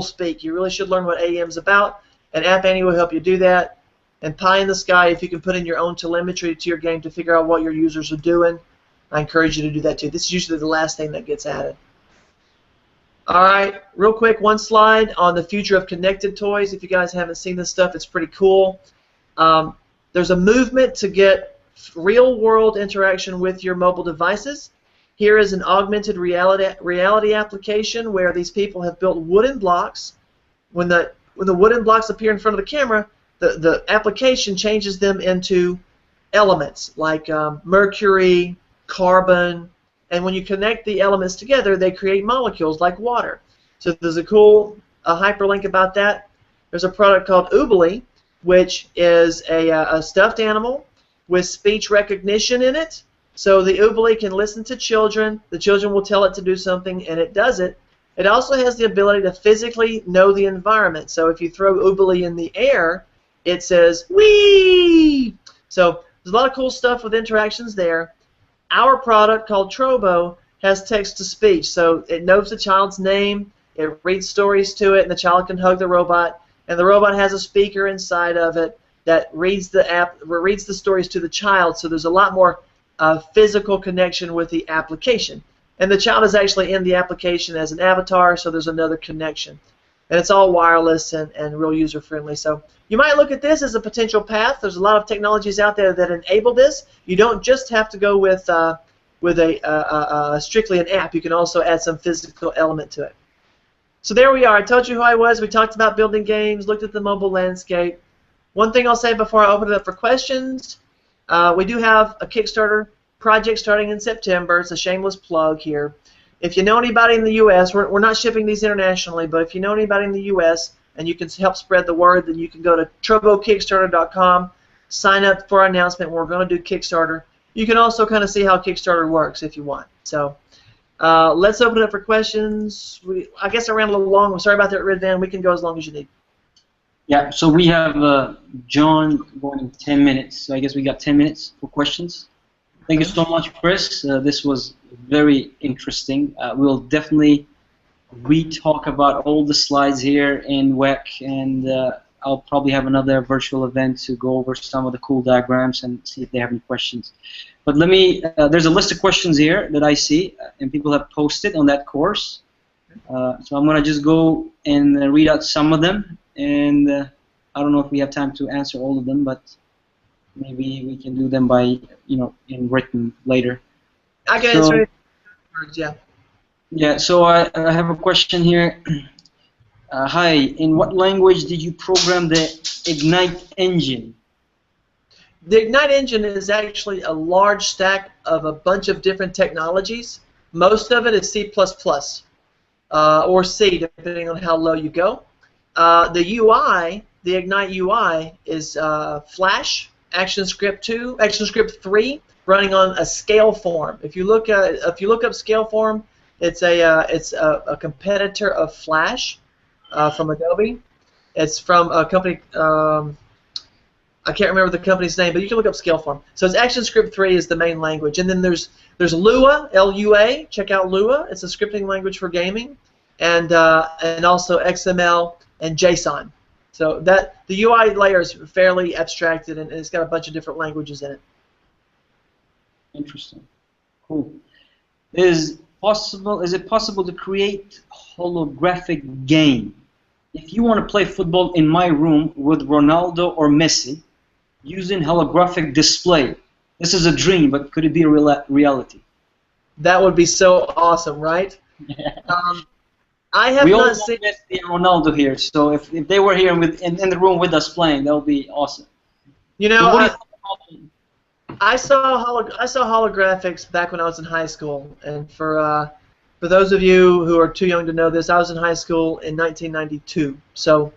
speak. You really should learn what AEM is about, and App Annie will help you do that. And pie in the sky, if you can put in your own telemetry to your game to figure out what your users are doing, I encourage you to do that too. This is usually the last thing that gets added. All right, real quick, one slide on the future of connected toys. If you guys haven't seen this stuff, it's pretty cool. There's a movement to get real-world interaction with your mobile devices. Here is an augmented reality application where these people have built wooden blocks. When the wooden blocks appear in front of the camera, the application changes them into elements like mercury, carbon, and when you connect the elements together, they create molecules like water. So there's a cool hyperlink about that. There's a product called Oobly, which is a stuffed animal with speech recognition in it. So the Oobly can listen to children. The children will tell it to do something, and it does it. It also has the ability to physically know the environment. So if you throw Oobly in the air, it says, "Wee!" So there's a lot of cool stuff with interactions there. Our product called Trobo has text-to-speech, so it knows the child's name, it reads stories to it, and the child can hug the robot, and the robot has a speaker inside of it that reads the stories to the child, so there's a lot more physical connection with the application. And the child is actually in the application as an avatar, so there's another connection. And it's all wireless and real user-friendly. So you might look at this as a potential path. There's a lot of technologies out there that enable this. You don't just have to go with strictly an app. You can also add some physical element to it. So there we are. I told you who I was. We talked about building games, looked at the mobile landscape. One thing I'll say before I open it up for questions, we do have a Kickstarter project starting in September. It's a shameless plug here. If you know anybody in the U.S., we're not shipping these internationally, but if you know anybody in the U.S. and you can help spread the word, then you can go to trobokickstarter.com, sign up for our announcement. We're going to do Kickstarter. You can also kind of see how Kickstarter works if you want. So let's open it up for questions. I guess I ran a little long. I'm sorry about that, Red Van. We can go as long as you need. Yeah, so we have John going in 10 minutes. So I guess we got 10 minutes for questions. Thank you so much, Chris. This was very interesting. We'll definitely re-talk about all the slides here in WEC, and I'll probably have another virtual event to go over some of the cool diagrams and see if they have any questions. But let me, there's a list of questions here that I see, and people have posted on that course. So I'm going to just go and read out some of them, and I don't know if we have time to answer all of them, but maybe we can do them by, in written later. I can answer it. Yeah. Yeah, so I have a question here. Hi, in what language did you program the Ignite engine? The Ignite engine is actually a large stack of a bunch of different technologies. Most of it is C++, or C, depending on how low you go. The UI, the Ignite UI, is Flash, ActionScript 2, ActionScript 3, running on a scale form. If you look up scale form, it's a competitor of Flash from Adobe. It's from a company. I can't remember the company's name, but you can look up Scaleform. So it's ActionScript 3 is the main language, and then there's Lua, L-U-A. Check out Lua. It's a scripting language for gaming, and also XML and JSON. So the UI layer is fairly abstracted, and it's got a bunch of different languages in it. Interesting. Cool. Is it possible to create holographic game? If you want to play football in my room with Ronaldo or Messi, using holographic display, this is a dream, but could it be a reality? That would be so awesome, right? Yeah. I have We all not want seen. Messi and Ronaldo here, so if they were here in the room with us playing, that would be awesome. You So know, what do you think about I saw holographics back when I was in high school, and for those of you who are too young to know this, I was in high school in 1992. So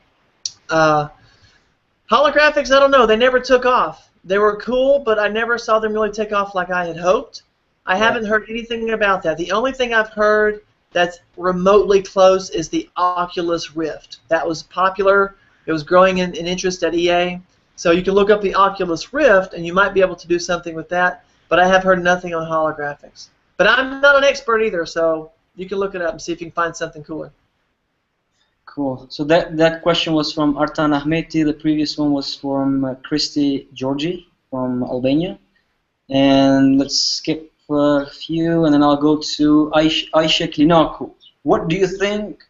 holographics, I don't know, they never took off. They were cool, but I never saw them really take off like I had hoped. I haven't heard anything about that. The only thing I've heard that's remotely close is the Oculus Rift. That was popular. It was growing in interest at EA. So you can look up the Oculus Rift, and you might be able to do something with that. But I have heard nothing on holographics. But I'm not an expert either, so you can look it up and see if you can find something cooler. Cool. So that question was from Artan Ahmeti. The previous one was from Christy Georgi from Albania. And let's skip a few, and then I'll go to Aisha Klinaku. What do you think,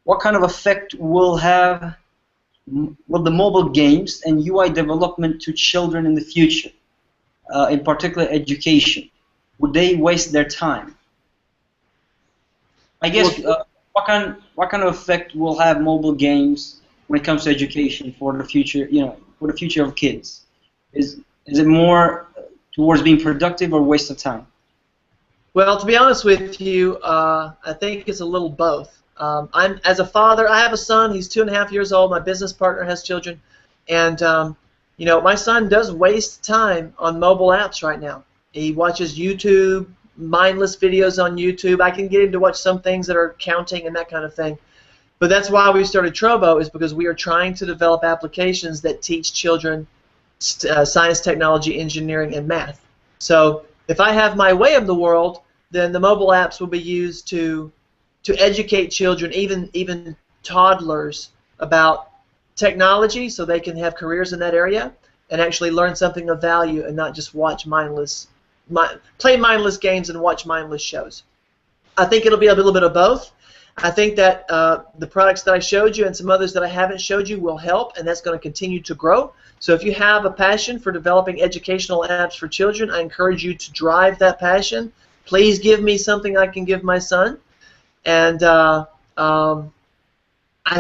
what kind of effect will the mobile games and UI development to children in the future, in particular education? Would they waste their time? I guess what kind of effect will have mobile games when it comes to education for the future? For the future of kids, is it more towards being productive or waste of time? Well, to be honest with you, I think it's a little both. As a father, I have a son. He's 2.5 years old. My business partner has children, and my son does waste time on mobile apps right now. He watches YouTube, mindless videos on YouTube. I can get him to watch some things that are counting and that kind of thing. But that's why we started Trobo, is because we are trying to develop applications that teach children science, technology, engineering, and math. So if I have my way of the world, then the mobile apps will be used to educate children, even toddlers, about technology, so they can have careers in that area and actually learn something of value and not just watch play mindless games and watch mindless shows. I think it'll be a little bit of both. I think that the products that I showed you and some others that I haven't showed you will help, and that's going to continue to grow. So if you have a passion for developing educational apps for children, I encourage you to drive that passion. Please give me something I can give my son. And I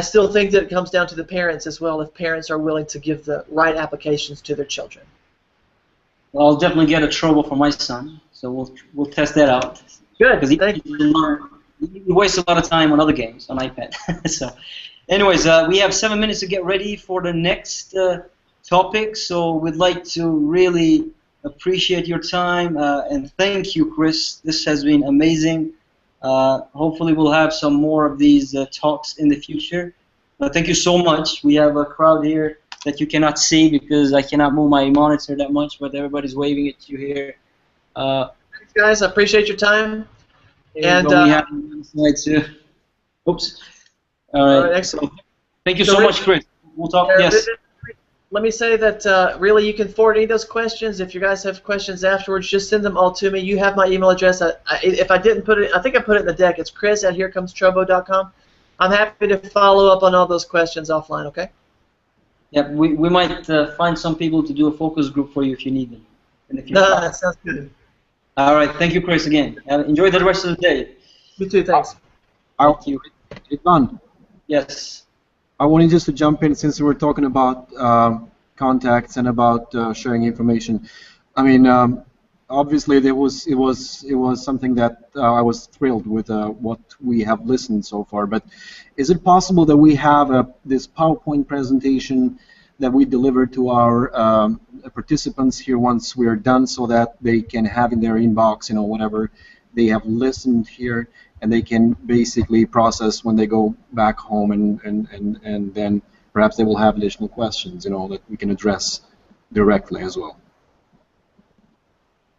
still think that it comes down to the parents as well, if parents are willing to give the right applications to their children. Well, I'll definitely get a Trobo for my son, so we'll test that out. Good. Because he wastes a lot of time on other games on iPad. So, anyways, we have 7 minutes to get ready for the next topic. So we'd like to really appreciate your time and thank you, Chris. This has been amazing. Hopefully, we'll have some more of these talks in the future. Thank you so much. We have a crowd here that you cannot see because I cannot move my monitor that much, but everybody's waving at you here. Thanks, guys. I appreciate your time. And we have on the slide too. Oops. All right. Excellent. Thank you so much, Chris. We'll talk. Yes. Let me say that really you can forward any of those questions. If you guys have questions afterwards, just send them all to me. You have my email address. If I didn't put it, I think I put it in the deck. It's chris@herecomestrobbo.com. I'm happy to follow up on all those questions offline, okay? Yeah, we might find some people to do a focus group for you if you need them in the future. No, that sounds good. All right. Thank you, Chris, again. Enjoy the rest of the day. You too, thanks. Thank you. Ivan, Yes. I wanted just to jump in since we were talking about contacts and about sharing information. I mean, obviously it was something that I was thrilled with what we have listened so far. But is it possible that we have this PowerPoint presentation that we deliver to our participants here once we're done, so that they can have in their inbox, whatever they have listened here, and they can basically process when they go back home, and then perhaps they will have additional questions, that we can address directly as well.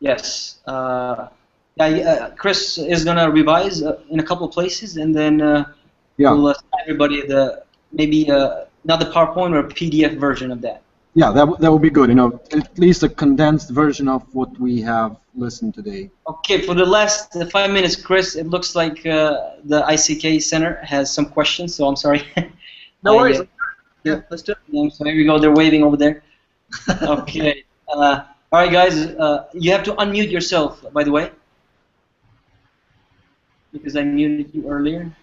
Yes. Chris is gonna revise in a couple of places, and then we'll send everybody maybe not the PowerPoint or a PDF version of that. Yeah, that would be good. At least a condensed version of what we have listened today. Okay, for the last 5 minutes, Chris, it looks like the ICK Center has some questions, so I'm sorry. No worries. Yeah, let's do it. Yeah, so here we go. They're waving over there. Okay. All right, guys. You have to unmute yourself, by the way, because I muted you earlier.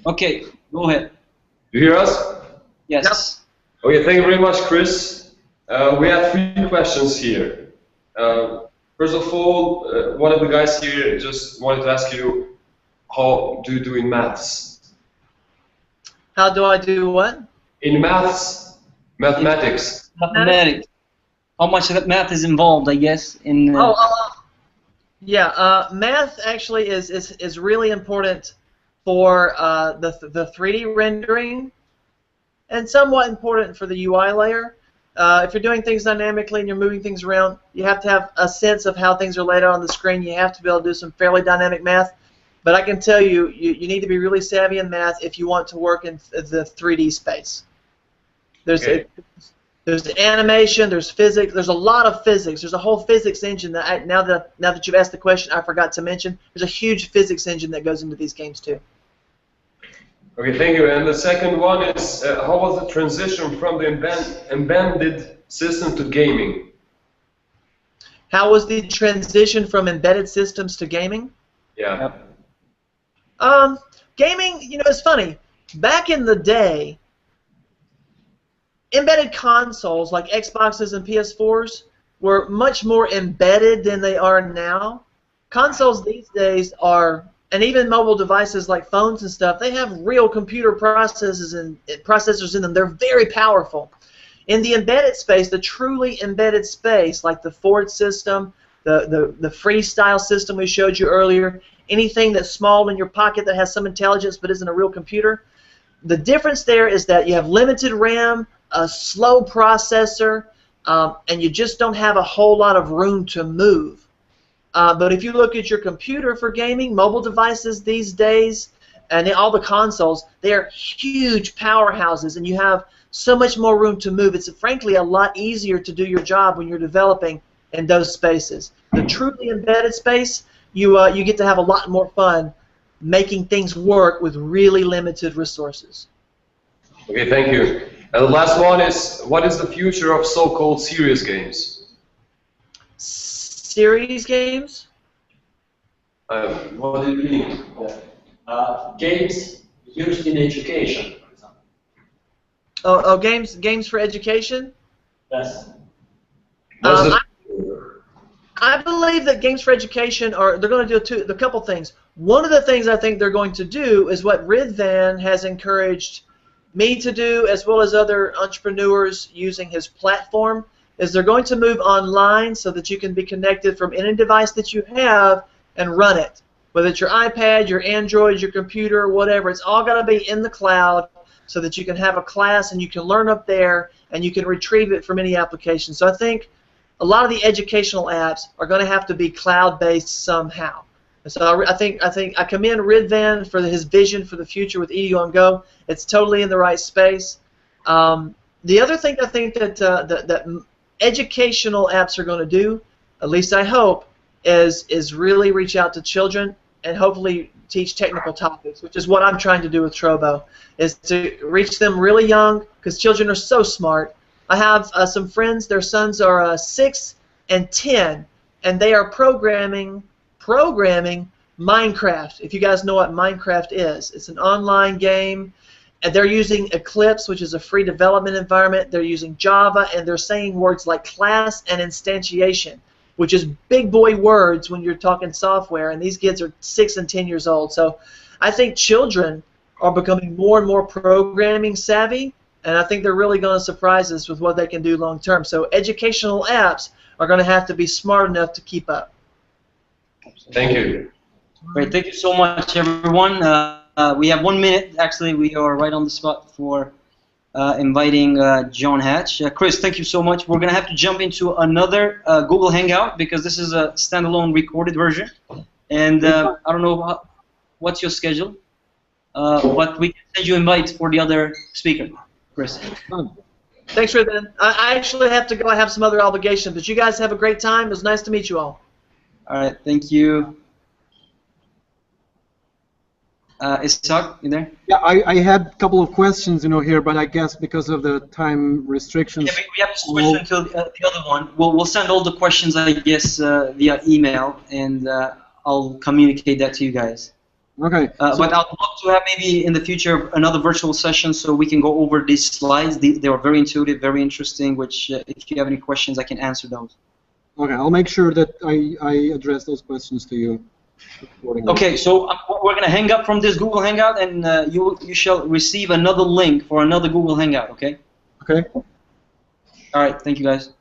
Okay, go ahead. You hear us? Yes. Okay, thank you very much, Chris. We have 3 questions here. First of all, one of the guys here just wanted to ask you, how do you do in maths? How do I do what? In maths, mathematics. Mathematics. How much of that math is involved, I guess, in... Yeah, math actually is really important for the 3D rendering and somewhat important for the UI layer. If you're doing things dynamically and you're moving things around, you have to have a sense of how things are laid out on the screen. You have to be able to do some fairly dynamic math. But I can tell you, you need to be really savvy in math if you want to work in the 3D space. There's animation, there's physics, there's a lot of physics. There's a whole physics engine that now that you've asked the question, I forgot to mention. There's a huge physics engine that goes into these games too. Okay, thank you. And the second one is, how was the transition from the embedded system to gaming? How was the transition from embedded systems to gaming? Yeah. Gaming, you know, it's funny. Back in the day, embedded consoles like Xboxes and PS4s were much more embedded than they are now. Consoles these days are, and even mobile devices like phones and stuff, they have real computer processors in them. They're very powerful. In the embedded space, the truly embedded space, like the Ford system, the freestyle system we showed you earlier, anything that's small in your pocket that has some intelligence but isn't a real computer, the difference there is that you have limited RAM, a slow processor, and you just don't have a whole lot of room to move. But if you look at your computer for gaming, mobile devices these days, and all the consoles, they are huge powerhouses, and you have so much more room to move. It's frankly a lot easier to do your job when you're developing in those spaces. The truly embedded space, you get to have a lot more fun making things work with really limited resources. Okay, thank you. And the last one is, what is the future of so-called serious games? Series games? What do you mean? Games used in education, for example. Oh, games for education? Yes. I believe that games for education they're going to do a couple things. One of the things I think they're going to do is what Ridvan has encouraged me to do, as well as other entrepreneurs using his platform, is they're going to move online so that you can be connected from any device that you have and run it. Whether it's your iPad, your Android, your computer, whatever, it's all got to be in the cloud so that you can have a class and you can learn up there and you can retrieve it from any application. So I think a lot of the educational apps are going to have to be cloud-based somehow. And so I think I commend Ridvan for his vision for the future with Edu on Go. It's totally in the right space. The other thing I think that educational apps are going to do, at least I hope, is really reach out to children and hopefully teach technical topics, which is what I'm trying to do with Trobo, is to reach them really young because children are so smart. I have some friends, their sons are 6 and 10, and they are programming Minecraft. If you guys know what Minecraft is, it's an online game, and they're using Eclipse, which is a free development environment. They're using Java, and they're saying words like class and instantiation, which is big boy words when you're talking software, and these kids are 6 and 10 years old. So I think children are becoming more and more programming savvy, and I think they're really going to surprise us with what they can do long term. So educational apps are going to have to be smart enough to keep up. Thank you. Great, thank you so much, everyone. We have 1 minute. Actually, we are right on the spot for inviting John Hatch. Chris, thank you so much. We're going to have to jump into another Google Hangout because this is a standalone recorded version. And I don't know what's your schedule, but we can send you invites for the other speaker. Chris. Thanks, Ridvan. I actually have to go. I have some other obligations, but you guys have a great time. It was nice to meet you all. All right, thank you. Ishaq, you there? Yeah, I had a couple of questions, here, but I guess because of the time restrictions. Yeah, we have to switch until the other one. We'll send all the questions, I guess, via email, and I'll communicate that to you guys. Okay. But I'd love to have maybe in the future another virtual session so we can go over these slides. They are very intuitive, very interesting, which if you have any questions, I can answer those. Okay, I'll make sure that I address those questions to you accordingly. Okay, so we're going to hang up from this Google Hangout, and you shall receive another link for another Google Hangout, okay? Okay. All right, thank you, guys.